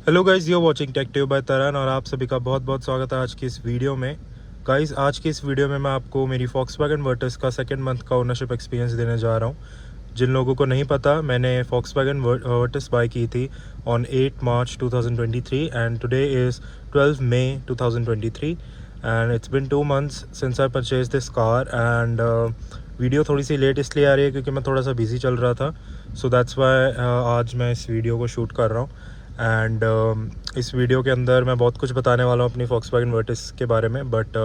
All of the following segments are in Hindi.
Hello guys, you watching Tech Tube by Taran और आप सभी का बहुत बहुत स्वागत है आज की इस वीडियो में। गाइस, आज की इस वीडियो में मैं आपको मेरी Volkswagen वर्टिस का सेकंड मंथ का ओनरशिप एक्सपीरियंस देने जा रहा हूं। जिन लोगों को नहीं पता, मैंने Volkswagen वर्टिस बाय की थी on 8 March 2023 and today is 12 May 2023 and it's been 2 months since I purchase this car and video थोड़ी सी लेट इसलिए आ रही है क्योंकि मैं थोड़ा सा बिजी चल रहा था। सो दैट्स वाई आज मैं इस वीडियो को शूट कर रहा हूँ एंड इस वीडियो के अंदर मैं बहुत कुछ बताने वाला हूँ अपनी Volkswagen वर्टिस के बारे में। बट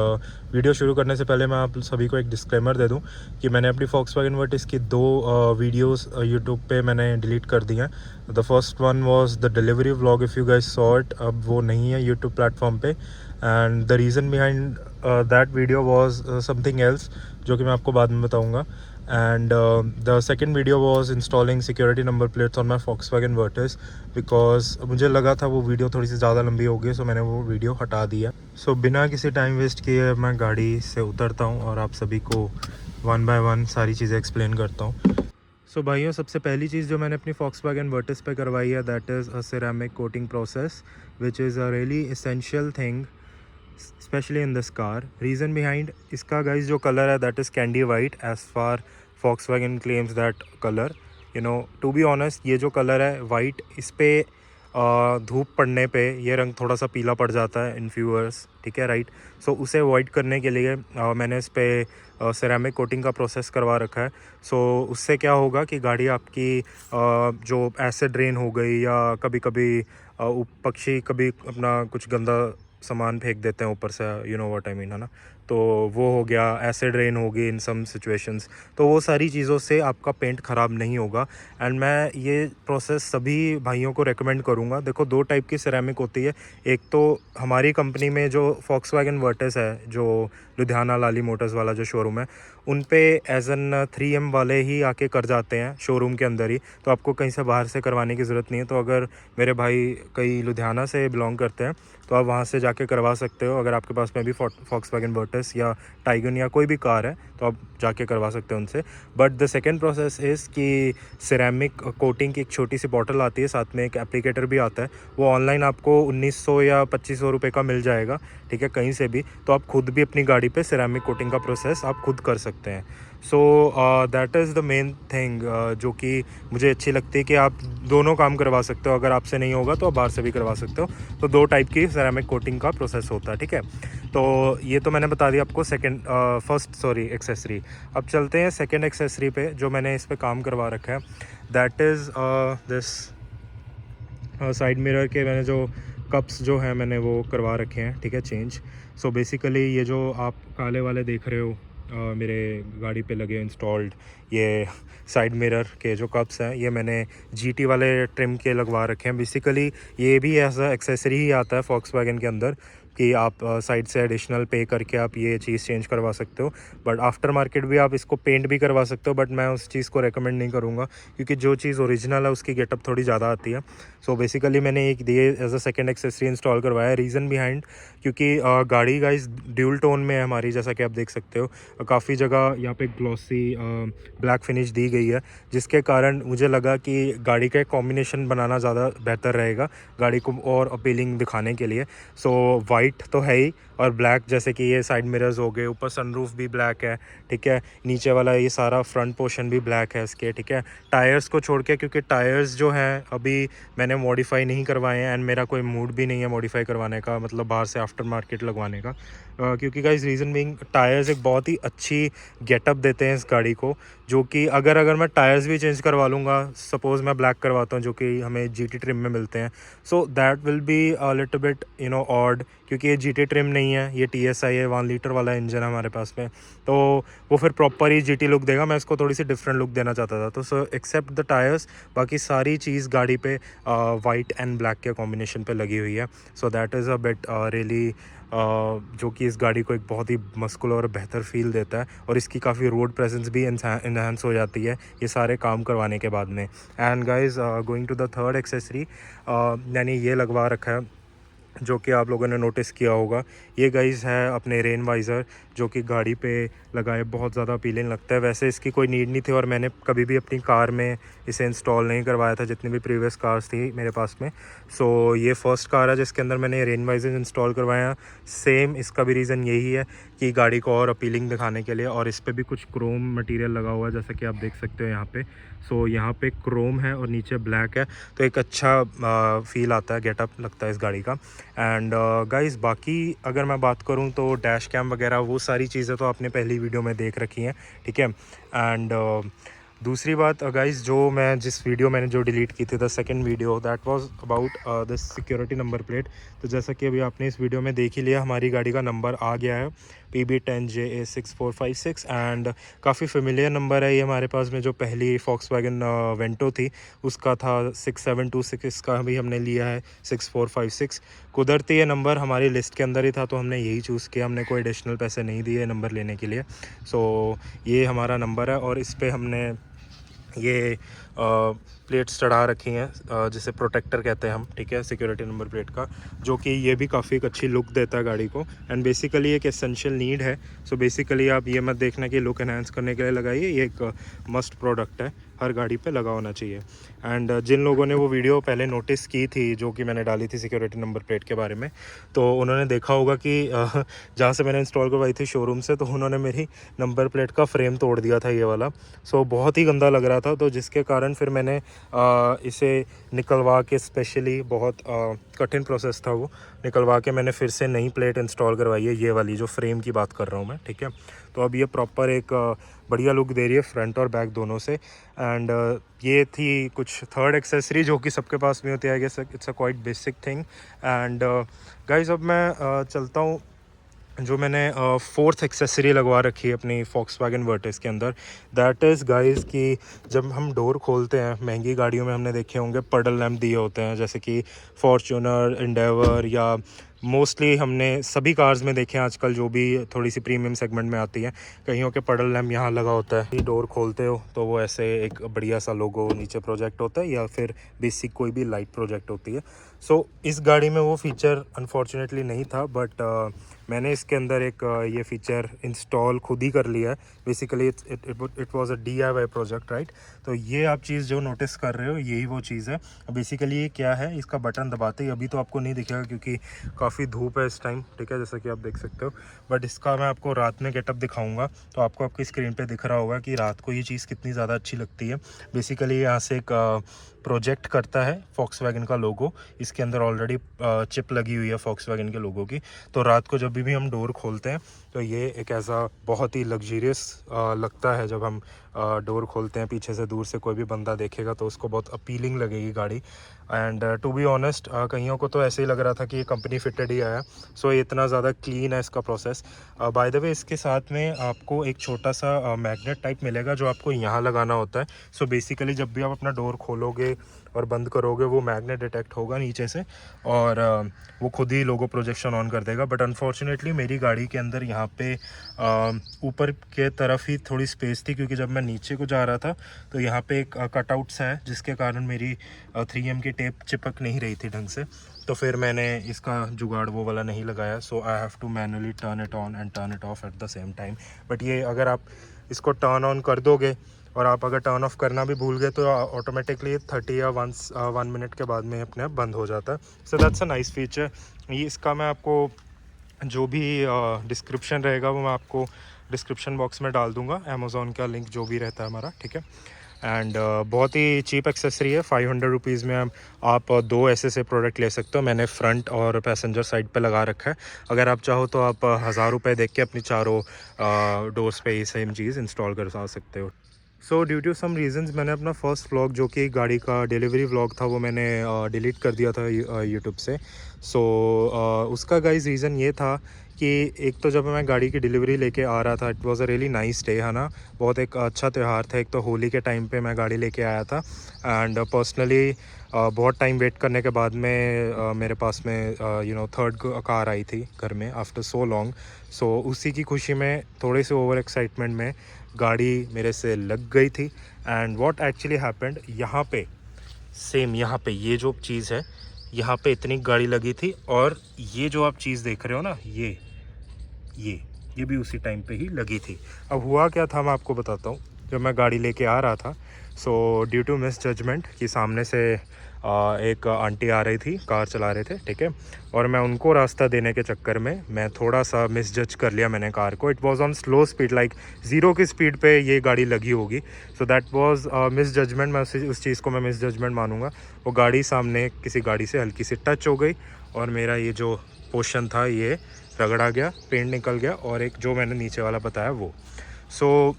वीडियो शुरू करने से पहले मैं आप सभी को एक डिस्क्लेमर दे दूँ कि मैंने अपनी Volkswagen वर्टिस की दो वीडियोस यूट्यूब पे मैंने डिलीट कर दी हैं। The first one was the delivery vlog, if you guys saw it, अब वो नहीं है यूट्यूब प्लेटफॉर्म पे and the reason behind that video was something else जो कि मैं आपको बाद में बताऊँगा। And the second video was installing security number plates on my Volkswagen Virtus because मुझे लगा था वो वीडियो थोड़ी सी ज़्यादा लंबी हो गई, सो मैंने वो वीडियो हटा दिया। सो बिना किसी टाइम वेस्ट किए मैं गाड़ी से उतरता हूँ और आप सभी को वन बाय वन सारी चीज़ें एक्सप्लेन करता हूँ। सो भाइयों, सबसे पहली चीज़ जो मैंने अपनी Volkswagen Virtus पे करवाई है that is a ceramic coating process which is a really essential thing specially in this car. Reason behind इसका गाइज जो कलर है that is candy white as far Volkswagen claims that color, you know, to be honest, ये जो कलर है वाइट, इस पर धूप पड़ने पे ये रंग थोड़ा सा पीला पड़ जाता है इन फ्यू आवर्स, ठीक है, राइट। सो उसे अवॉइड करने के लिए मैंने इस पर सिरेमिक कोटिंग का प्रोसेस करवा रखा है। सो उससे क्या होगा कि गाड़ी आपकी जो एसिड रेन हो गई या कभी कभी पक्षी कभी अपना कुछ गंदा सामान फेंक देते हैं ऊपर से, you know what I mean, है ना। तो वो हो गया, एसिड रेन होगी इन सम सिचुएशंस, तो वो सारी चीज़ों से आपका पेंट ख़राब नहीं होगा। एंड मैं ये प्रोसेस सभी भाइयों को रेकमेंड करूँगा। देखो, दो टाइप की सिरेमिक होती है। एक तो हमारी कंपनी में जो Volkswagen वर्टिस है, जो लुधियाना लाली मोटर्स वाला जो शोरूम है, उन पे एज एन 3M वाले ही आके कर जाते हैं शोरूम के अंदर ही, तो आपको कहीं से बाहर से करवाने की ज़रूरत नहीं है। तो अगर मेरे भाई कई लुधियाना से बिलोंग करते हैं तो आप वहाँ से जाके करवा सकते हो। अगर आपके पास में भी Volkswagen वर्टिस या टाइगन या कोई भी कार है तो आप जाके करवा सकते हो उनसे। But the second process is कि सिरेमिक कोटिंग की एक छोटी सी बॉटल आती है, साथ में एक एप्लीकेटर भी आता है। वो ऑनलाइन आपको 1900 या 2500 रुपये का मिल जाएगा, ठीक है, कहीं से भी। तो आप खुद भी अपनी गाड़ी पे सिरेमिक कोटिंग का प्रोसेस आप खुद कर सकते हैं। So that is the main thing जो कि मुझे अच्छी लगती है कि आप दोनों काम करवा सकते हो। अगर आपसे नहीं होगा तो आप बाहर से भी करवा सकते हो। तो दो टाइप की सिरेमिक कोटिंग का प्रोसेस होता है, ठीक है। तो ये तो मैंने बता दिया आपको एक्सेसरी। अब चलते हैं सेकंड एक्सेसरी पे जो मैंने इस पे काम करवा रखा है। That is this side mirror के मैंने जो कप्स जो हैं मैंने वो करवा रखे हैं, ठीक है, चेंज। सो बेसिकली ये जो आप काले वाले देख रहे हो मेरे गाड़ी पे लगे इंस्टॉल्ड, ये साइड मिरर के जो कप्स हैं ये मैंने GT वाले ट्रिम के लगवा रखे हैं। बेसिकली ये भी ऐसा एक्सेसरी ही आता है Volkswagen के अंदर कि आप साइड से एडिशनल पे करके आप ये चीज़ चेंज करवा सकते हो। बट आफ्टर मार्केट भी आप इसको पेंट भी करवा सकते हो, बट मैं उस चीज़ को रेकमेंड नहीं करूँगा क्योंकि जो चीज़ ओरिजिनल है उसकी गेटअप थोड़ी ज़्यादा आती है। सो बेसिकली मैंने एक दिए as a second accessory install करवाया। रीज़न बिहाइंड क्योंकि गाड़ी गाइस ड्यूल टोन में है हमारी, जैसा कि आप देख सकते हो। काफ़ी जगह यहाँ पे ग्लॉसी ब्लैक फिनिश दी गई है, जिसके कारण मुझे लगा कि गाड़ी का एक कॉम्बिनेशन बनाना ज़्यादा बेहतर रहेगा गाड़ी को और अपीलिंग दिखाने के लिए। सो वाइट तो है ही और ब्लैक, जैसे कि ये साइड मिरर्स हो गए, ऊपर सनरूफ भी ब्लैक है, ठीक है, नीचे वाला ये सारा फ्रंट पोर्शन भी ब्लैक है इसके, ठीक है। टायर्स को छोड़ के, क्योंकि टायर्स जो हैं अभी मैंने मॉडिफाई नहीं करवाए हैं एंड मेरा कोई मूड भी नहीं है मॉडिफाई करवाने का, मतलब बाहर से आफ्टर मार्केट लगवाने का, क्योंकि गाइस रीज़न बीइंग टायर्स एक बहुत ही अच्छी गेटअप देते हैं इस गाड़ी को, जो कि अगर मैं टायर्स भी चेंज करवा लूँगा, सपोज़ मैं ब्लैक करवाता हूँ जो कि हमें GT ट्रिम में मिलते हैं, so that will be a little bit odd, क्योंकि ये GT ट्रिम नहीं है, ये TSI है, 1 लीटर वाला इंजन है हमारे पास में, तो वो फिर प्रॉपर ही GT लुक देगा। मैं इसको थोड़ी सी डिफरेंट लुक देना चाहता था। तो सो एक्सेप्ट द टायर्स, बाकी सारी चीज़ गाड़ी पे वाइट एंड ब्लैक के कॉम्बिनेशन पे लगी हुई है। So that is a bit really जो कि इस गाड़ी को एक बहुत ही मस्कुलर और बेहतर फील देता है, और इसकी काफ़ी रोड प्रेजेंस भी इन्हांस हो जाती है ये सारे काम करवाने के बाद में। And guys, going to the third accessory, मैंने ये लगवा रखा है जो कि आप लोगों ने नोटिस किया होगा। ये गाइस है अपने रेन वाइज़र जो कि गाड़ी पे लगाए बहुत ज़्यादा अपीलिंग लगता है। वैसे इसकी कोई नीड नहीं थी और मैंने कभी भी अपनी कार में इसे इंस्टॉल नहीं करवाया था जितनी भी प्रीवियस कार्स थी मेरे पास में। सो ये फर्स्ट कार है जिसके अंदर मैंने रेन वाइज़र इंस्टॉल करवाया। सेम इसका भी रीज़न यही है कि गाड़ी को और अपीलिंग दिखाने के लिए। और इस पर भी कुछ क्रोम मटीरियल लगा हुआ है जैसा कि आप देख सकते हो यहाँ पे। सो यहाँ पे क्रोम है और नीचे ब्लैक है, तो एक अच्छा फील आता है, गेटअप लगता है इस गाड़ी का। एंड गाइस बाकी अगर मैं बात करूं तो डैश कैम वगैरह वो सारी चीज़ें तो आपने पहली वीडियो में देख रखी हैं, ठीक है। एंड दूसरी बात गाइस, जो मैं जिस वीडियो मैंने जो डिलीट की थी, the second video that was about the security number plate. तो जैसा कि अभी आपने इस वीडियो में देख ही लिया, हमारी गाड़ी का नंबर आ गया है PB10JA6456 एंड काफ़ी फेमिलियर नंबर है ये हमारे पास में। जो पहली Volkswagen वेंटो थी उसका था 6726, इसका भी हमने लिया है 6456। कुदरती ये नंबर हमारी लिस्ट के अंदर ही था तो हमने यही चूज़ किया, हमने कोई एडिशनल पैसे नहीं दिए नंबर लेने के लिए। सो ये हमारा नंबर है और इस पर हमने ये प्लेट्स चढ़ा रखी हैं जिसे प्रोटेक्टर कहते हैं हम, ठीक है, सिक्योरिटी नंबर प्लेट का, जो कि ये भी काफ़ी एक अच्छी लुक देता है गाड़ी को। एंड बेसिकली एक एसेंशियल नीड है। सो बेसिकली आप ये मत देखना कि लुक एनहांस करने के लिए लगाइए, ये एक मस्ट प्रोडक्ट है, हर गाड़ी पे लगा होना चाहिए। एंड जिन लोगों ने वो वीडियो पहले नोटिस की थी जो कि मैंने डाली थी सिक्योरिटी नंबर प्लेट के बारे में, तो उन्होंने देखा होगा कि जहाँ से मैंने इंस्टॉल करवाई थी शोरूम से, तो उन्होंने मेरी नंबर प्लेट का फ्रेम तोड़ दिया था ये वाला। सो बहुत ही गंदा लग रहा था, तो जिसके कारण फिर मैंने इसे निकलवा के, स्पेशली बहुत कठिन प्रोसेस था वो, निकलवा के मैंने फिर से नई प्लेट इंस्टॉल करवाई है, ये वाली जो फ्रेम की बात कर रहा हूँ मैं, ठीक है। तो अब ये प्रॉपर एक बढ़िया लुक दे रही है फ्रंट और बैक दोनों से। एंड ये थी कुछ थर्ड एक्सेसरी जो कि सबके पास में होती है, I guess it's a quite basic thing. And guys अब मैं चलता हूँ, जो मैंने फोर्थ एक्सेसरी लगवा रखी है अपनी Volkswagen वर्टिस के अंदर, दैट इज़ गाइस कि जब हम डोर खोलते हैं, महंगी गाड़ियों में हमने देखे होंगे पडल लैम्प दिए होते हैं, जैसे कि फॉर्च्यूनर, एंडेवर, या मोस्टली हमने सभी कार्स में देखे हैं आजकल जो भी थोड़ी सी प्रीमियम सेगमेंट में आती है, कहीं के पडल लैम्प यहाँ लगा होता है। डोर खोलते हो तो वो ऐसे एक बढ़िया सा लोगो नीचे प्रोजेक्ट होता है, या फिर बेसिक कोई भी लाइट प्रोजेक्ट होती है। सो इस गाड़ी में वो फीचर अनफॉर्चुनेटली नहीं था, बट मैंने इसके अंदर एक ये फ़ीचर इंस्टॉल खुद ही कर लिया है। Basically it was a DIY project, right. तो ये आप चीज़ जो नोटिस कर रहे हो यही वो चीज़ है। बेसिकली ये क्या है, इसका बटन दबाते ही, अभी तो आपको नहीं दिखेगा क्योंकि काफ़ी धूप है इस टाइम, ठीक है, जैसा कि आप देख सकते हो, बट इसका मैं आपको रात में गेटअप दिखाऊंगा तो आपको आपकी स्क्रीन पे दिख रहा होगा कि रात को ये चीज़ कितनी ज़्यादा अच्छी लगती है। बेसिकली यहाँ से एक प्रोजेक्ट करता है Volkswagen का लोगो, इसके अंदर ऑलरेडी चिप लगी हुई है Volkswagen के लोगो की। तो रात को जब भी हम डोर खोलते हैं तो ये एक ऐसा बहुत ही लग्जरियस लगता है। जब हम डोर खोलते हैं पीछे से, दूर से कोई भी बंदा देखेगा तो उसको बहुत अपीलिंग लगेगी गाड़ी। एंड टू बी ऑनेस्ट, कईयों को तो ऐसे ही लग रहा था कि ये कंपनी फिटेड ही आया। सो ये इतना ज़्यादा क्लीन है इसका प्रोसेस। बाय द वे, इसके साथ में आपको एक छोटा सा मैग्नेट टाइप मिलेगा जो आपको यहाँ लगाना होता है। सो बेसिकली जब भी आप अपना डोर खोलोगे और बंद करोगे, वो मैग्नेट डिटेक्ट होगा नीचे से और वो खुद ही लोगो प्रोजेक्शन ऑन कर देगा। बट अनफॉर्चुनेटली मेरी गाड़ी के अंदर यहाँ पे ऊपर के तरफ ही थोड़ी स्पेस थी, क्योंकि जब मैं नीचे को जा रहा था तो यहाँ पे एक कटआउट्स है जिसके कारण मेरी 3M की टेप चिपक नहीं रही थी ढंग से। तो फिर मैंने इसका जुगाड़ वो वाला नहीं लगाया। So I have to manually turn it on and turn it off at the same time. But ये अगर आप इसको टर्न ऑन कर दोगे और आप अगर टर्न ऑफ करना भी भूल गए तो ऑटोमेटिकली 30 या 1 मिनट के बाद में अपने आप बंद हो जाता है। So that's a nice feature. ये इसका मैं आपको जो भी डिस्क्रिप्शन रहेगा वो मैं आपको डिस्क्रिप्शन बॉक्स में डाल दूंगा, अमेज़ॉन का लिंक जो भी रहता है हमारा, ठीक है। एंड बहुत ही चीप एक्सेसरी है, 500 रुपीज़ में आप दो ऐसे प्रोडक्ट ले सकते हो। मैंने फ्रंट और पैसेंजर साइड पे लगा रखा है। अगर आप चाहो तो आप 1000 रुपये देख के अपनी चारों डोर्स पे ये सेम चीज़ इंस्टॉल कर सकते हो। So due to some reasons मैंने अपना फर्स्ट व्लॉग जो कि गाड़ी का डिलीवरी व्लॉग था वो मैंने डिलीट कर दिया था यूट्यूब से। सो उसका गाइस रीज़न ये था कि एक तो जब मैं गाड़ी की डिलीवरी लेके आ रहा था, it was a really nice day, है ना, बहुत एक अच्छा त्यौहार था। एक तो होली के टाइम पे मैं गाड़ी लेके आया था एंड पर्सनली बहुत टाइम वेट करने के बाद में मेरे पास में थर्ड कार आई थी घर में आफ्टर सो लॉन्ग। सो उसी की खुशी में, थोड़े से ओवर एक्साइटमेंट में गाड़ी मेरे से लग गई थी। एंड व्हाट एक्चुअली हैपेंड, यहाँ पे सेम, यहाँ पे ये जो चीज़ है यहाँ पे इतनी गाड़ी लगी थी। और ये जो आप चीज़ देख रहे हो ना, ये भी उसी टाइम पे ही लगी थी। अब हुआ क्या था मैं आपको बताता हूँ। जब मैं गाड़ी लेके आ रहा था, so due to misjudgement कि सामने से एक आंटी आ रही थी, कार चला रहे थे, ठीक है, और मैं उनको रास्ता देने के चक्कर में मैं थोड़ा सा मिस जज कर लिया मैंने कार को। It was on slow speed, like 0 की स्पीड पे ये गाड़ी लगी होगी। So that was misjudgement. मैं उस चीज़ को मैं मिस जजमेंट मानूंगा। वो गाड़ी सामने किसी गाड़ी से हल्की सी टच हो गई और मेरा ये जो पोर्शन था ये रगड़ा गया, पेंट निकल गया, और एक जो मैंने नीचे वाला बताया वो। सो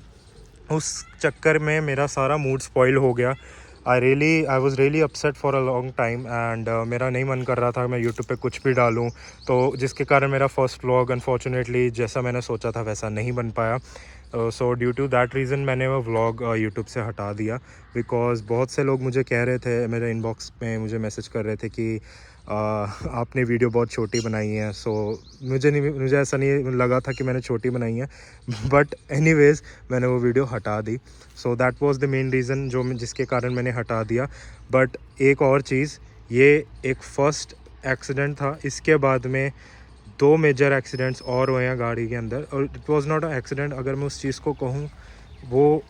उस चक्कर में मेरा सारा मूड स्पॉइल हो गया। I was really upset for a long time and मेरा नहीं मन कर रहा था मैं यूट्यूब पे कुछ भी डालूं, तो जिसके कारण मेरा फर्स्ट व्लॉग अनफॉर्चुनेटली जैसा मैंने सोचा था वैसा नहीं बन पाया। So due to that reason मैंने वो व्लॉग यूट्यूब से हटा दिया। बिकॉज़ बहुत से लोग मुझे कह रहे थे, मेरे इनबॉक्स में मुझे मैसेज कर रहे थे कि आपने वीडियो बहुत छोटी बनाई है। सो मुझे ऐसा नहीं लगा था कि मैंने छोटी बनाई है, बट एनीवेज़ मैंने वो वीडियो हटा दी। So that was the main reason जिसके कारण मैंने हटा दिया। बट एक और चीज़, ये एक फ़र्स्ट एक्सीडेंट था। इसके बाद में 2 मेजर एक्सीडेंट्स और हुए हैं गाड़ी के अंदर, और it was not a accident. अगर मैं उस चीज़ को कहूँ, वो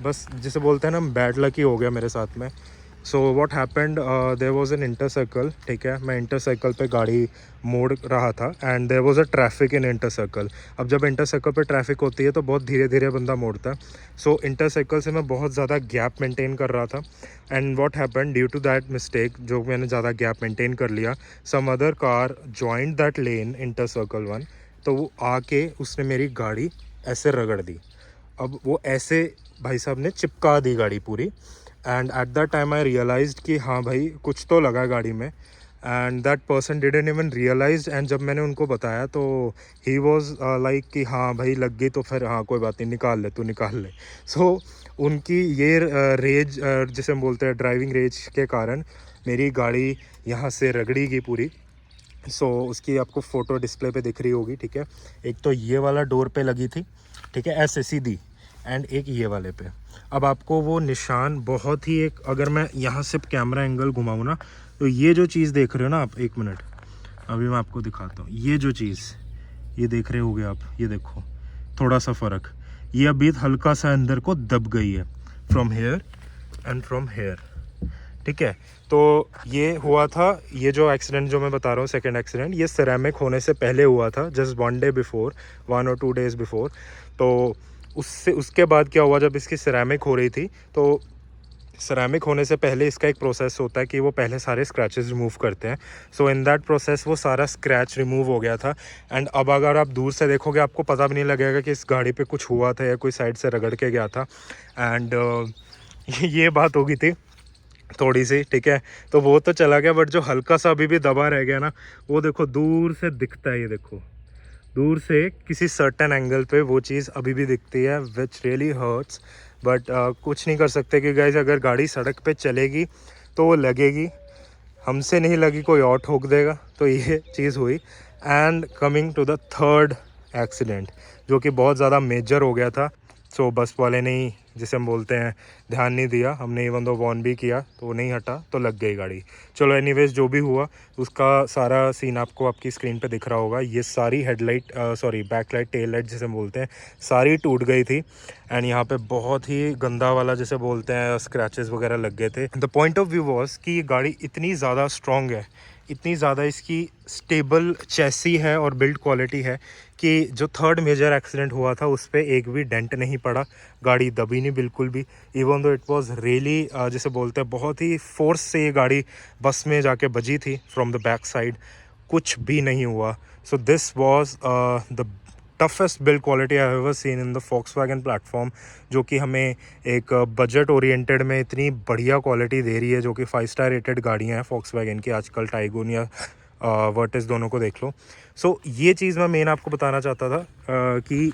बस जिसे बोलते हैं ना, बैड लक ही हो गया मेरे साथ में। So what happened, there was an inter circle, ठीक है, मैं इंटर सर्कल पे गाड़ी मोड़ रहा था and there was a traffic in inter circle. अब जब इंटर सर्कल पे ट्रैफिक होती है तो बहुत धीरे धीरे बंदा मोड़ता है। सो इंटर सर्कल से मैं बहुत ज़्यादा गैप मेंटेन कर रहा था and what happened, due to that mistake, जो मैंने ज़्यादा गैप मेंटेन कर लिया, some other car joined that lane inter circle 1। तो वो आके उसने मेरी गाड़ी ऐसे रगड़ दी। अब वो ऐसे भाई साहब ने चिपका दी गाड़ी पूरी। And at that time I realised कि हाँ भाई कुछ तो लगा गाड़ी में। And that person didn't even realise. एंड जब मैंने उनको बताया तो ही वॉज लाइक कि हाँ भाई लग गई तो फिर हाँ कोई बात नहीं, निकाल ले तू, निकाल ले। सो उनकी ये रेज जिसे हम बोलते हैं ड्राइविंग रेज के कारण मेरी गाड़ी यहाँ से रगड़ी गई पूरी। सो उसकी आपको फ़ोटो डिस्प्ले पे दिख रही होगी, ठीक है। एक तो ये वाला डोर पे लगी थी, ठीक है, ऐसे सीधी, एंड एक ये वाले पे। अब आपको वो निशान बहुत ही एक, अगर मैं यहाँ से कैमरा एंगल घुमाऊँ ना, तो ये जो चीज़ देख रहे हो ना आप, एक मिनट अभी मैं आपको दिखाता हूँ। ये जो चीज़ ये देख रहे होगे आप, ये देखो थोड़ा सा फ़र्क, ये अभी हल्का सा अंदर को दब गई है, from here and from here, ठीक है। तो ये हुआ था, ये जो एक्सीडेंट जो मैं बता रहा हूँ सेकंड एक्सीडेंट, ये सिरेमिक होने से पहले हुआ था, जस्ट 1 डे बिफोर, 1 और 2 डेज़ बिफोर। तो उसके बाद क्या हुआ, जब इसकी सिरेमिक हो रही थी, तो सिरेमिक होने से पहले इसका एक प्रोसेस होता है कि वो पहले सारे स्क्रैचेस रिमूव करते हैं। सो इन दैट प्रोसेस वो सारा स्क्रैच रिमूव हो गया था। एंड अब अगर आप दूर से देखोगे आपको पता भी नहीं लगेगा कि इस गाड़ी पे कुछ हुआ था या कोई साइड से रगड़ के गया था। एंड ये बात हो गई थी थोड़ी सी, ठीक है। तो वो तो चला गया, बट जो हल्का सा अभी भी दबा रह गया ना, वो देखो दूर से दिखता है, ये देखो दूर से किसी सर्टेन एंगल पे वो चीज़ अभी भी दिखती है, विच रियली हर्ट्स। बट कुछ नहीं कर सकते कि गाइस, अगर गाड़ी सड़क पे चलेगी तो वो लगेगी, हमसे नहीं लगी कोई और ठोक देगा। तो ये चीज़ हुई। And coming to the third accident, जो कि बहुत ज़्यादा मेजर हो गया था। सो बस वाले ने ही, जिसे हम बोलते हैं, ध्यान नहीं दिया। हमने इवन दो वॉर्न भी किया तो वो नहीं हटा, तो लग गई गाड़ी। चलो एनीवेज जो भी हुआ उसका सारा सीन आपको आपकी स्क्रीन पे दिख रहा होगा। ये सारी हेडलाइट बैकलाइट टेल लाइट जिसे हम बोलते हैं, सारी टूट गई थी। एंड यहाँ पे बहुत ही गंदा वाला जिसे बोलते हैं स्क्रैचेस वगैरह लग गए थे। The point of view was कि ये गाड़ी इतनी ज़्यादा स्ट्रॉन्ग है, इतनी ज़्यादा इसकी स्टेबल चैसी है और बिल्ड क्वालिटी है कि जो थर्ड मेजर एक्सीडेंट हुआ था उस पर एक भी डेंट नहीं पड़ा, गाड़ी दबी नहीं बिल्कुल भी। Even though it was really जिसे बोलते हैं बहुत ही फोर्स से ये गाड़ी बस में जाके बजी थी फ्रॉम द बैक साइड, कुछ भी नहीं हुआ। So this was the toughest build quality I have ever seen in the Volkswagen platform, जो कि हमें एक बजट ओरिएंटेड में इतनी बढ़िया क्वालिटी दे रही है, जो कि 5 स्टार रेटेड गाड़ियाँ हैं Volkswagen की आजकल, टाइगोन या वर्टिस दोनों को देख लो। सो ये चीज़ मैं मेन आपको बताना चाहता था कि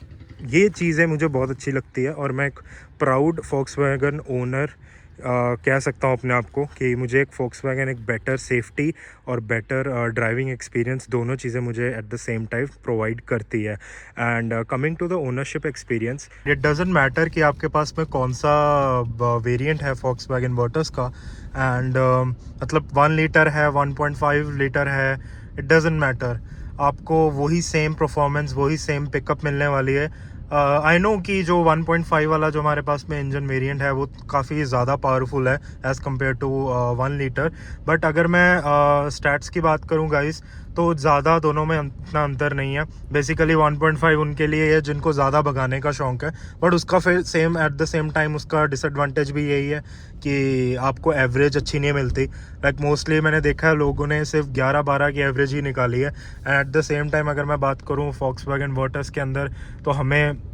ये चीज़ें मुझे बहुत अच्छी लगती है और मैं एक प्राउड Volkswagen ओनर कह सकता हूँ अपने आप को कि मुझे एक Volkswagen एक बेटर सेफ्टी और बेटर ड्राइविंग एक्सपीरियंस दोनों चीज़ें मुझे at the same time provide करती है। And coming to the ownership experience, it doesn't matter कि आपके पास में कौन सा वेरिएंट है Volkswagen वर्टस का। एंड मतलब 1 लीटर है, 1.5 लीटर है, इट डजेंट मैटर, आपको वही सेम परफॉर्मेंस, वही सेम पिकअप मिलने वाली है। आई नो कि जो 1.5 वाला जो हमारे पास में इंजन वेरिएंट है वो काफ़ी ज़्यादा पावरफुल है as compare to 1 litre. But अगर मैं स्टैट्स की बात करूँ गाइस, तो ज़्यादा दोनों में इतना अंतर नहीं है। बेसिकली 1.5 उनके लिए है जिनको ज़्यादा भगाने का शौक़ है, बट उसका फिर same at the same time उसका डिसएडवांटेज भी यही है कि आपको एवरेज अच्छी नहीं मिलती। लाइक मोस्टली मैंने देखा है लोगों ने सिर्फ 11-12 की एवरेज ही निकाली है। And eight the same time अगर मैं बात करूँ Volkswagen वर्टस के अंदर, तो हमें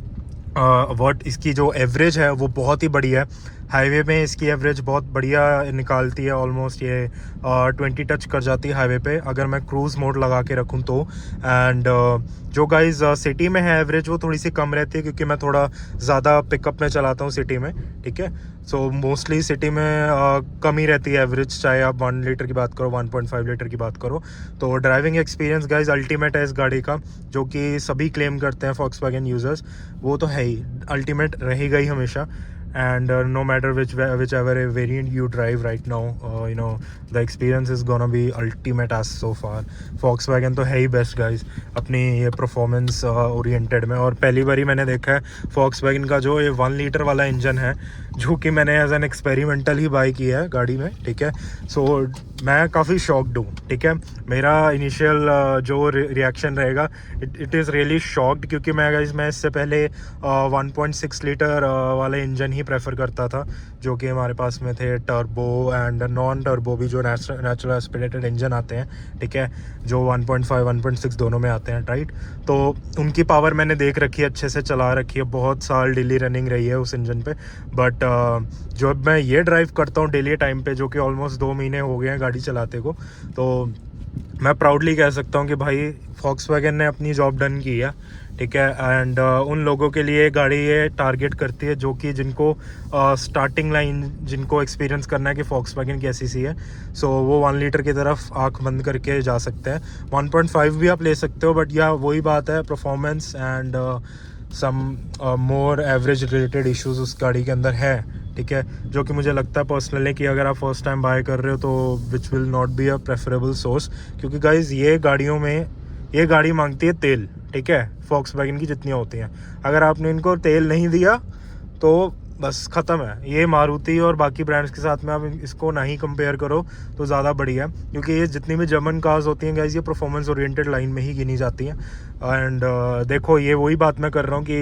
इसकी जो एवरेज है वो बहुत ही बढ़िया है। हाईवे में इसकी एवरेज बहुत बढ़िया निकालती है, ऑलमोस्ट ये 20 टच कर जाती है हाईवे पे अगर मैं क्रूज़ मोड लगा के रखूँ तो। एंड जो गाइस सिटी में है एवरेज वो थोड़ी सी कम रहती है क्योंकि मैं थोड़ा ज़्यादा पिकअप में चलाता हूँ सिटी में, ठीक है। सो मोस्टली सिटी में कम ही रहती है एवरेज, चाहे आप 1 लीटर की बात करो, 1.5 लीटर की बात करो। तो ड्राइविंग एक्सपीरियंस गाइस अल्टीमेट है इस गाड़ी का, जो कि सभी क्लेम करते हैं Volkswagen यूज़र्स, वो तो है ही, अल्टीमेट रहेगा ही हमेशा। And no matter whichever variant you drive right now, you know, the experience is gonna be ultimate as so far. Volkswagen तो है ही बेस्ट गाइस अपनी ये परफॉर्मेंस ओरिएंटेड में। और पहली बार ही मैंने देखा है Volkswagen का जो ये 1 लीटर वाला इंजन है, जो कि मैंने एज एन एक्सपेरिमेंटल ही बाई किया है गाड़ी में, ठीक है। सो मैं काफ़ी शॉक्ड हूँ, ठीक है। मेरा इनिशियल जो रिएक्शन रहेगा, इट इज़ रियली शॉक्ड, क्योंकि मैं इससे पहले 1.6 लीटर वाले इंजन ही प्रेफर करता था, जो कि हमारे पास में थे टर्बो एंड नॉन टर्बो भी, जो नेचुरल एस्पिरेटेड इंजन आते हैं, ठीक है, जो 1.5 1.6 दोनों में आते हैं, राइट। तो उनकी पावर मैंने देख रखी है, अच्छे से चला रखी है, बहुत साल डेली रनिंग रही है उस इंजन पे। बट जो अब मैं ये ड्राइव करता हूँ डेली टाइम पे, जो कि ऑलमोस्ट 2 महीने हो गए हैं गाड़ी चलाते को, तो मैं प्राउडली कह सकता हूँ कि भाई Volkswagen ने अपनी जॉब डन की है, ठीक है। एंड उन लोगों के लिए गाड़ी ये टारगेट करती है जो कि जिनको स्टार्टिंग लाइन, जिनको एक्सपीरियंस करना है कि Volkswagen कैसी सी है, सो वो 1 लीटर की तरफ आंख बंद करके जा सकते हैं। 1.5 भी आप ले सकते हो, बट या वही बात है, performance and some more average related issues उस गाड़ी के अंदर है, ठीक है, जो कि मुझे लगता है पर्सनली कि अगर आप फर्स्ट टाइम बाय कर रहे हो तो which will not be a preferable source. क्योंकि गाइज ये गाड़ियों में, ये गाड़ी मांगती है तेल, ठीक है, Volkswagen की जितनी होती हैं। अगर आपने इनको तेल नहीं दिया तो बस ख़त्म है। ये मारुति और बाकी ब्रांड्स के साथ में आप इसको नहीं कंपेयर करो तो ज़्यादा बढ़िया है, क्योंकि ये जितनी भी जर्मन कार्स होती हैं गाइज, ये परफॉर्मेंस ओरिएंटेड लाइन में ही गिनी जाती हैं। एंड देखो, ये वही बात मैं कर रहा हूँ कि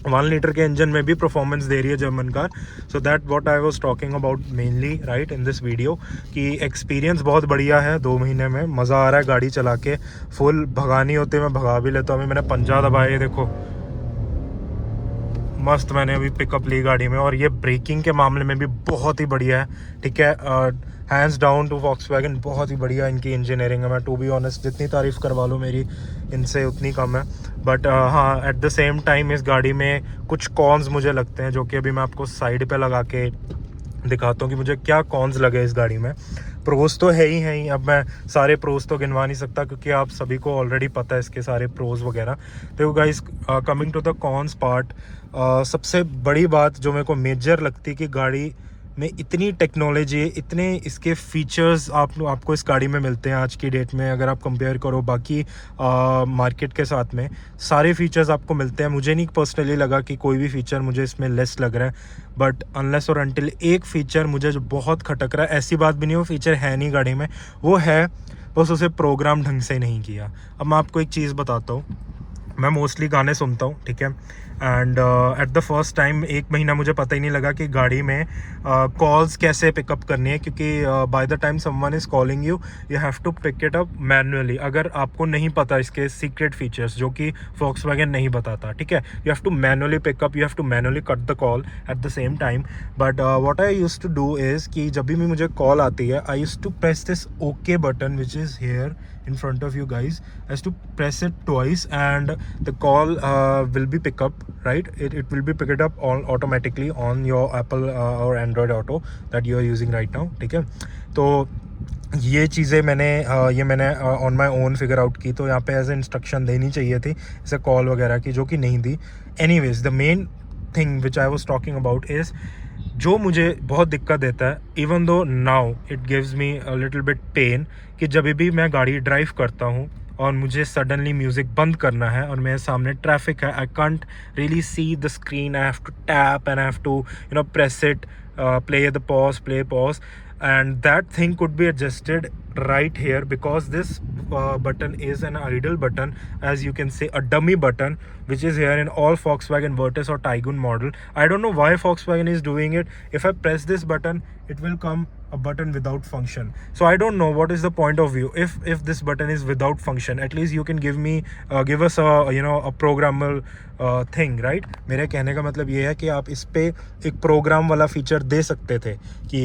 1 लीटर के इंजन में भी परफॉर्मेंस दे रही है German car. So that what I was talking about mainly right in this video, कि एक्सपीरियंस बहुत बढ़िया है। 2 महीने में मज़ा आ रहा है गाड़ी चला के, फुल भगानी होती है मैं भगा भी लेता हूँ। अभी मैंने पंजा दबाया, देखो मस्त मैंने अभी पिकअप ली गाड़ी में। और ये ब्रेकिंग के मामले में भी बहुत ही बढ़िया है, ठीक है। हैंड्स डाउन टू Volkswagen, बहुत ही बढ़िया इनकी इंजीनियरिंग है। मैं टू बी ऑनेस्ट जितनी तारीफ़ करवा लूँ मेरी इनसे उतनी कम है। बट हाँ, एट द सेम टाइम इस गाड़ी में कुछ कॉन्स मुझे लगते हैं, जो कि अभी मैं आपको साइड पे लगा के दिखाता हूँ कि मुझे क्या कॉन्स लगे इस गाड़ी में। प्रोज तो है ही, अब मैं सारे प्रोज तो गिनवा नहीं सकता क्योंकि आप सभी को ऑलरेडी पता है इसके सारे प्रोज वगैरह। तो guys, coming to the cons part, सबसे बड़ी बात जो मेरे को मेजर लगती है कि गाड़ी में इतनी टेक्नोलॉजी, इतने इसके फीचर्स आपको इस गाड़ी में मिलते हैं आज की डेट में। अगर आप कंपेयर करो बाकी मार्केट के साथ में, सारे फीचर्स आपको मिलते हैं। मुझे नहीं पर्सनली लगा कि कोई भी फीचर मुझे इसमें लेस लग रहा है, बट अनलेस और अनटिल एक फीचर मुझे जो बहुत खटक रहा है, ऐसी बात भी नहीं, वो फीचर है नहीं गाड़ी में, वो है बस उसे प्रोग्राम ढंग से नहीं किया। अब मैं आपको एक चीज़ बताता हूँ, मैं मोस्टली गाने सुनता हूँ, ठीक है। And at the first time 1 महीना मुझे पता ही नहीं लगा कि गाड़ी में कॉल्स कैसे पिकअप करनी है, क्योंकि by the time someone is calling you have to pick it up manually. अगर आपको नहीं पता इसके सीक्रेट फीचर्स जो कि Volkswagen नहीं बताता, ठीक है, you have to manually pickup, you have to manually cut the call at the same time. But what I used to do is कि जब भी मुझे कॉल आती है, I used to press this okay button which is here in front of you guys, has to press it twice and the call will be pick up right? It will be picked up all automatically on your Apple or Android Auto that you are using right now, ठीक है? तो ये चीज़ें मैंने on my own figure out की, तो यहाँ पे एज ए इंस्ट्रक्शन देनी चाहिए थी जैसे कॉल वगैरह की, जो कि नहीं दी. Anyways, the main thing which I was talking about is, जो मुझे बहुत दिक्कत देता है, इवन though now it gives me a little bit pain, कि जब भी मैं गाड़ी ड्राइव करता हूँ और मुझे सडनली म्यूज़िक बंद करना है और मेरे सामने ट्रैफिक है, I can't really see the screen, I have to tap and I have to press it, play the pause, and that thing could be adjusted right here, because this button is an idle button, as you can say a dummy button, which is here in all Volkswagen Virtus or Tiguan model. I don't know why Volkswagen is doing it. If I press this button, it will come a button without function. So I don't know what is the point of view. If this button is without function, at least you can give us a a programmable thing, right? मेरे कहने का मतलब ये है कि आप इस पे एक प्रोग्राम वाला फीचर दे सकते थे कि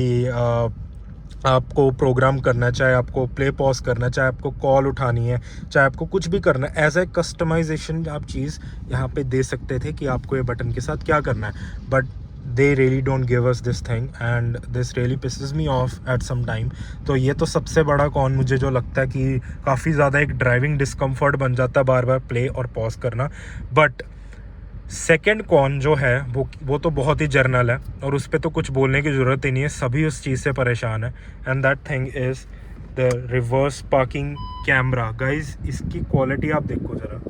आपको प्रोग्राम करना, चाहे आपको प्ले पॉज करना, चाहे आपको कॉल उठानी है, चाहे आपको कुछ भी करना है, एज ए कस्टमाइजेशन आप चीज़ यहाँ पे दे सकते थे कि आपको ये बटन के साथ क्या करना है. But they really don't give us this thing and this really pisses me off at some time. तो ये तो सबसे बड़ा कॉन मुझे जो लगता है कि काफ़ी ज़्यादा एक ड्राइविंग डिस्कम्फर्ट बन जाता है बार बार प्ले और पॉज करना. बट सेकेंड कॉन जो है वो तो बहुत ही जर्नल है और उस पर तो कुछ बोलने की ज़रूरत ही नहीं है, सभी उस चीज़ से परेशान है. And that thing is the reverse parking camera. Guys, इसकी क्वालिटी आप देखो ज़रा,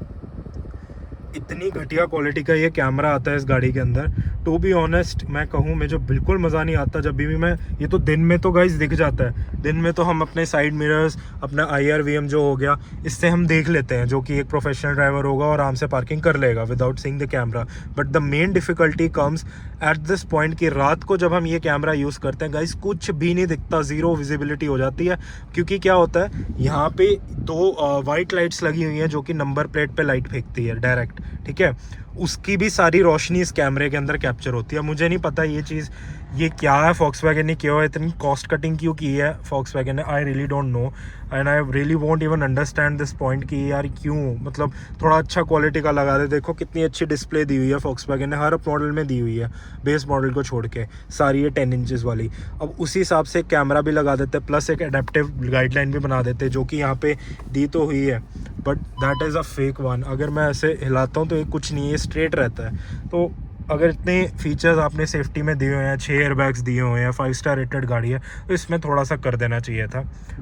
इतनी घटिया क्वालिटी का ये कैमरा आता है इस गाड़ी के अंदर. टू बी ऑनेस्ट मैं कहूँ, मुझे बिल्कुल मज़ा नहीं आता जब भी मैं, ये तो दिन में तो गाइस दिख जाता है, दिन में तो हम अपने साइड मिरर्स, अपना IRVM जो हो गया, इससे हम देख लेते हैं, जो कि एक प्रोफेशनल ड्राइवर होगा और आराम से पार्किंग कर लेगा without seeing the camera. But the main difficulty comes at this point कि रात को जब हम ये कैमरा यूज़ करते हैं गाइस, कुछ भी नहीं दिखता, ज़ीरो विजिबिलिटी हो जाती है. क्योंकि क्या होता है, यहाँ पे दो वाइट लाइट्स लगी हुई हैं जो कि नंबर प्लेट पे लाइट फेंकती है डायरेक्ट, ठीक है? उसकी भी सारी रोशनी इस कैमरे के अंदर कैप्चर होती है. मुझे नहीं पता ये चीज़, ये क्या है Volkswagen ने किया है, इतनी कॉस्ट कटिंग क्यों की है Volkswagen ने, I really don't know and I really want even understand this point कि यार क्यों, मतलब थोड़ा अच्छा क्वालिटी का लगा दे. देखो कितनी अच्छी डिस्प्ले दी हुई है Volkswagen ने, हर मॉडल में दी हुई है, बेस मॉडल को छोड़ के सारी ये 10 इंचज़ वाली. अब उसी हिसाब से कैमरा भी लगा देते, प्लस एक एडेप्टिव गाइडलाइन भी बना देते, जो कि यहाँ पे दी तो हुई है, but that is a fake one. अगर मैं ऐसे हिलाता हूँ तो ये कुछ नहीं है, स्ट्रेट रहता है. तो अगर इतने फीचर्स आपने सेफ्टी में दिए हुए हैं, 6 एयरबैग्स दिए हुए हैं, 5 स्टार रेटेड गाड़ी है, तो इसमें थोड़ा सा कर देना चाहिए था.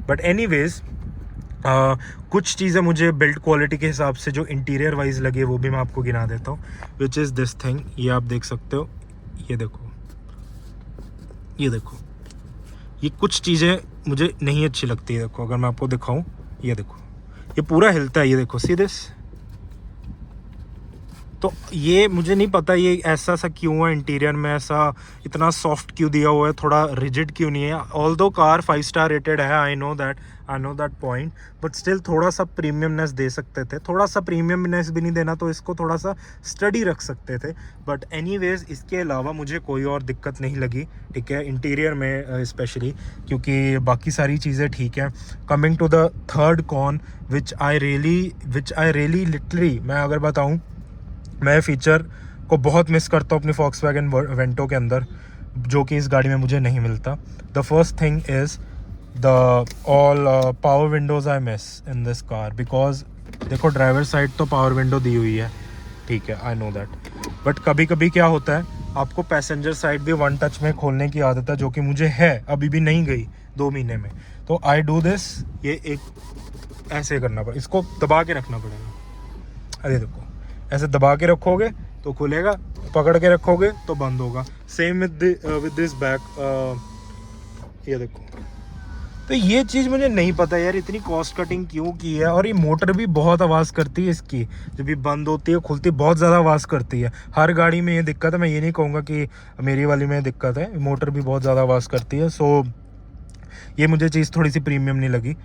बट एनीवेज, कुछ चीज़ें मुझे बिल्ड क्वालिटी के हिसाब से जो इंटीरियर वाइज लगे वो भी मैं आपको गिना देता हूँ, विच इज़ दिस थिंग. ये आप देख सकते हो, ये देखो, ये देखो, ये कुछ चीज़ें मुझे नहीं अच्छी लगती है. देखो अगर मैं आपको दिखाऊँ, ये देखो, ये पूरा हिलता है, ये देखो, सी दिस. तो ये मुझे नहीं पता ये ऐसा सा क्यों है, इंटीरियर में ऐसा इतना सॉफ्ट क्यों दिया हुआ है, थोड़ा रिजिड क्यों नहीं है. ऑल दो कार 5 स्टार रेटेड है, I know that point, but still थोड़ा सा प्रीमियमनेस दे सकते थे. थोड़ा सा प्रीमियमनेस भी नहीं देना तो इसको थोड़ा सा स्टडी रख सकते थे. बट एनीवेज, इसके अलावा मुझे कोई और दिक्कत नहीं लगी, ठीक है, इंटीरियर में स्पेशली, क्योंकि बाकी सारी चीज़ें ठीक है. Coming to the third con which I really literally, मैं अगर बताऊँ, मैं फीचर को बहुत मिस करता हूँ अपनी Volkswagen वेंटो के अंदर, जो कि इस गाड़ी में मुझे नहीं मिलता. The first thing is the all power Windows I miss in this car, because देखो ड्राइवर साइड तो पावर विंडो दी हुई है, ठीक है, आई नो दैट, बट कभी कभी क्या होता है, आपको पैसेंजर साइड भी वन टच में खोलने की आदत है, जो कि मुझे है, अभी भी नहीं गई 2 महीने में. तो आई डू दिस, ये एक ऐसे करना पड़ेगा, इसको दबा के रखना पड़ेगा. अरे देखो, ऐसे दबा के रखोगे तो खुलेगा, पकड़ के रखोगे तो बंद होगा. सेम विद दिस बैक, ये देखो. तो ये चीज़ मुझे नहीं पता यार, इतनी कॉस्ट कटिंग क्यों की है. और ये मोटर भी बहुत आवाज़ करती है इसकी, जब भी बंद होती है खुलती बहुत ज़्यादा आवाज़ करती है. हर गाड़ी में ये दिक्कत है, मैं ये नहीं कहूँगा कि मेरी वाली में दिक्कत है, मोटर भी बहुत ज़्यादा आवाज़ करती है. सो ये मुझे चीज़ थोड़ी सी प्रीमियम नहीं लगी.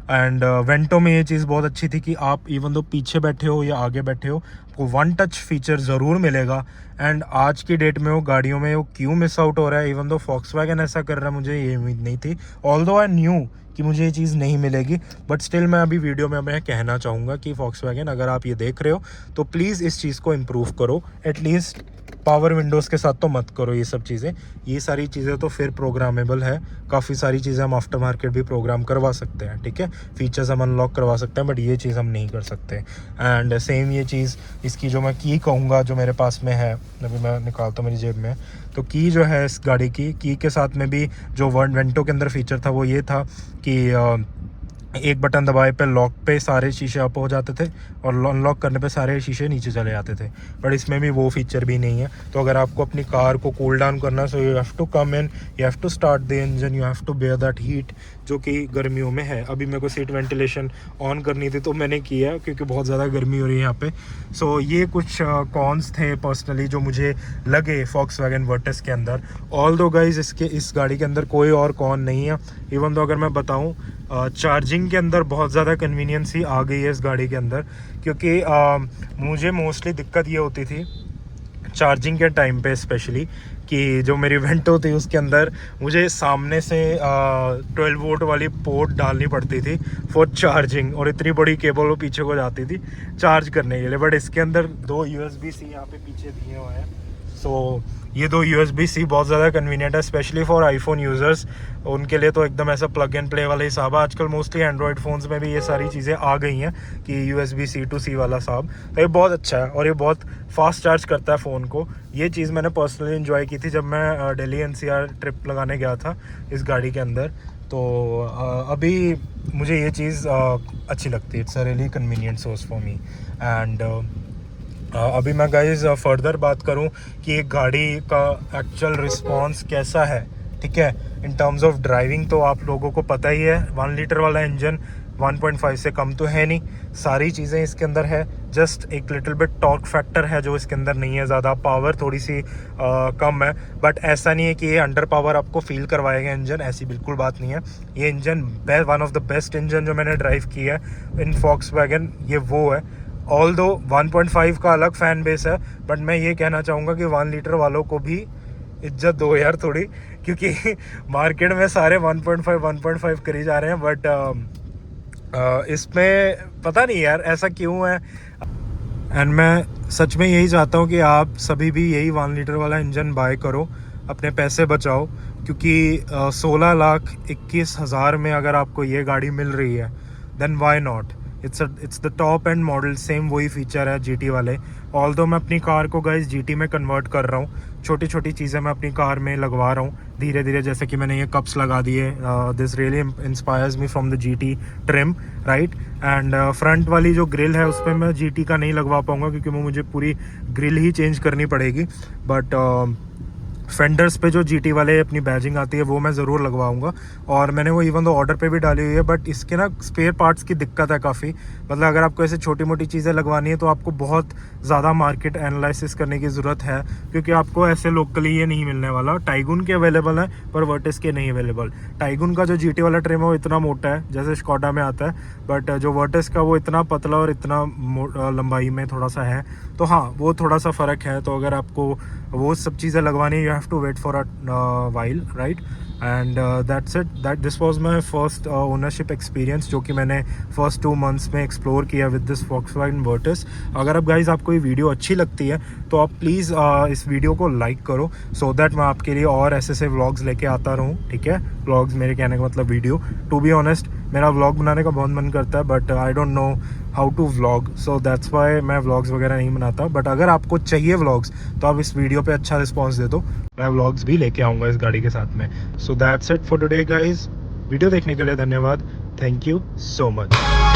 एंड वेंटो में ये चीज़ बहुत अच्छी थी कि आप इवन दो पीछे बैठे हो या आगे बैठे हो, आपको वन टच फीचर ज़रूर मिलेगा. एंड आज की डेट में वो गाड़ियों में वो क्यों मिस आउट हो रहा है, इवन दो Volkswagen ऐसा कर रहा है, मुझे ये उम्मीद नहीं थी. ऑल्दो आई न्यू कि मुझे ये चीज़ नहीं मिलेगी, बट स्टिल मैं अभी वीडियो में मैं कहना चाहूँगा कि Volkswagen अगर आप ये देख रहे हो तो प्लीज़ इस चीज़ को इम्प्रूव करो, एटलीस्ट पावर विंडोज़ के साथ तो मत करो ये सब चीज़ें। ये सारी चीज़ें तो फिर प्रोग्रामेबल है, काफ़ी सारी चीज़ें हम आफ्टर मार्केट भी प्रोग्राम करवा सकते हैं, ठीक है, फीचर्स हम अनलॉक करवा सकते हैं, बट ये चीज़ हम नहीं कर सकते। एंड सेम ये चीज़ इसकी जो मैं की कहूँगा जो मेरे पास में है, अभी मैं निकालता हूँ मेरी जेब में, तो की जो है इस गाड़ी की के साथ में भी जो वेंटो के अंदर फीचर था वो ये था कि एक बटन दबाए पे लॉक पे सारे शीशे अप हो जाते थे और अनलॉक करने पे सारे शीशे नीचे चले जाते थे, बट इसमें भी वो फीचर भी नहीं है। तो अगर आपको अपनी कार को कूल डाउन करना है, so you have to come in, you have to start the engine, you have to bear that heat जो कि गर्मियों में है। अभी मेरे को सीट वेंटिलेशन ऑन करनी थी तो मैंने किया क्योंकि बहुत ज़्यादा गर्मी हो रही है यहाँ पे। सो ये कुछ कॉन्स थे पर्सनली जो मुझे लगे Volkswagen वर्टिस के अंदर। ऑल दो गाइज इस गाड़ी के अंदर कोई और कॉन नहीं है। इवन तो अगर मैं बताऊँ चार्जिंग के अंदर बहुत ज़्यादा कन्वीनियंस ही आ गई है इस गाड़ी के अंदर, क्योंकि मुझे मोस्टली दिक्कत ये होती थी चार्जिंग के टाइम पे स्पेशली कि जो मेरी वेंटो थी उसके अंदर मुझे सामने से 12 वोल्ट वाली पोर्ट डालनी पड़ती थी फॉर चार्जिंग, और इतनी बड़ी केबल वो पीछे को जाती थी चार्ज करने के लिए। बट इसके अंदर 2 USB-C यहाँ पे पीछे दिए हुए हैं। सो ये 2 USB-C बहुत ज़्यादा कन्वीनियंट है, स्पेशली फॉर आईफोन यूज़र्स। उनके लिए तो एकदम ऐसा प्लग एंड प्ले वाला हिसाब है। आजकल मोस्टली एंड्रॉयड फ़ोन्स में भी ये सारी चीज़ें आ गई हैं कि USB-C to C वाला साहब, तो ये बहुत अच्छा है और ये बहुत फास्ट चार्ज करता है फ़ोन को। ये चीज़ मैंने पर्सनली इन्जॉय की थी जब मैं दिल्ली NCR ट्रिप लगाने गया था इस गाड़ी के अंदर। तो अभी मुझे ये चीज़ अच्छी लगती है। It's a really convenient source for me. And अभी मैं गाइज फर्दर बात करूं कि एक गाड़ी का एक्चुअल रिस्पांस कैसा है, ठीक है, इन टर्म्स ऑफ ड्राइविंग, तो आप लोगों को पता ही है 1 लीटर वाला इंजन 1.5 से कम तो है नहीं, सारी चीज़ें इसके अंदर है। जस्ट एक लिटिल बिट टॉर्क फैक्टर है जो इसके अंदर नहीं है, ज़्यादा पावर थोड़ी सी कम है, बट ऐसा नहीं है कि ये अंडर पावर आपको फील करवाएगा इंजन, ऐसी बिल्कुल बात नहीं है। ये engine one of the best engine जो मैंने ड्राइव किया है इन Volkswagen, ये वो है। ऑल दो 1.5 का अलग फ़ैन बेस है, बट मैं ये कहना चाहूँगा कि 1 लीटर वालों को भी इज्जत दो यार थोड़ी, क्योंकि मार्केट में सारे 1.5 करी जा रहे हैं, बट इसमें पता नहीं यार ऐसा क्यों है। एंड मैं सच में यही चाहता हूँ कि आप सभी भी यही 1 लीटर वाला इंजन बाय करो, अपने पैसे बचाओ, क्योंकि 16,21,000 में अगर आपको ये गाड़ी मिल रही है then why not. It's the top end model, same वही फीचर है GT वाले। ऑल्दो मैं अपनी कार को गाइस GT में कन्वर्ट कर रहा हूँ, छोटी छोटी चीज़ें मैं अपनी कार में लगवा रहा हूँ धीरे धीरे, जैसे कि मैंने ये कप्स लगा दिए। This really inspires me from the GT trim, right. And front वाली जो ग्रिल है उस पर मैं GT का नहीं लगवा पाऊँगा क्योंकि वो मुझे पूरी ग्रिल ही चेंज करनी पड़ेगी, बट फेंडर्स पे जो GT वाले अपनी बैजिंग आती है वो मैं ज़रूर लगवाऊंगा। और मैंने वो इवन तो ऑर्डर पे भी डाली हुई है, बट इसके ना स्पेयर पार्ट्स की दिक्कत है काफ़ी। मतलब अगर आपको ऐसे छोटी मोटी चीज़ें लगवानी है तो आपको बहुत ज़्यादा मार्केट एनालिसिस करने की ज़रूरत है, क्योंकि आपको ऐसे लोकली ये नहीं मिलने वाला। टाइगुन के अवेलेबल है पर वर्टिस के नहीं अवेलेबल। टाइगुन का जो GT वाला ट्रिम है वो इतना मोटा है जैसे स्कॉडा में आता है, बट जो वर्टिस का वो इतना पतला और इतना लंबाई में थोड़ा सा है, तो हाँ वो थोड़ा सा फ़र्क है। तो अगर आपको वो सब चीज़ें लगवानी है, you have to wait for a while, right. And that's it, this was my first ownership experience जो कि मैंने फर्स्ट 2 मंथ्स में एक्सप्लोर किया विद दिस Volkswagen वर्टिस। अगर अब गाइज आपको ये वीडियो अच्छी लगती है तो आप प्लीज़ इस वीडियो को लाइक करो, सो दैट मैं आपके लिए और ऐसे व्लॉग्स लेके आता रहूँ, ठीक है। व्लॉग्स मेरे कहने का मतलब वीडियो। टू बी ऑनेस्ट मेरा व्लॉग बनाने का बहुत मन करता है, but I don't know how to vlog, so that's why मैं व्लॉग्स वगैरह नहीं बनाता। बट अगर आपको चाहिए व्लॉग्स तो आप इस वीडियो पे अच्छा रिस्पांस दे दो, मैं व्लॉग्स भी लेके आऊँगा इस गाड़ी के साथ में। So that's it for today guys. Video देखने के लिए धन्यवाद, थैंक यू सो मच।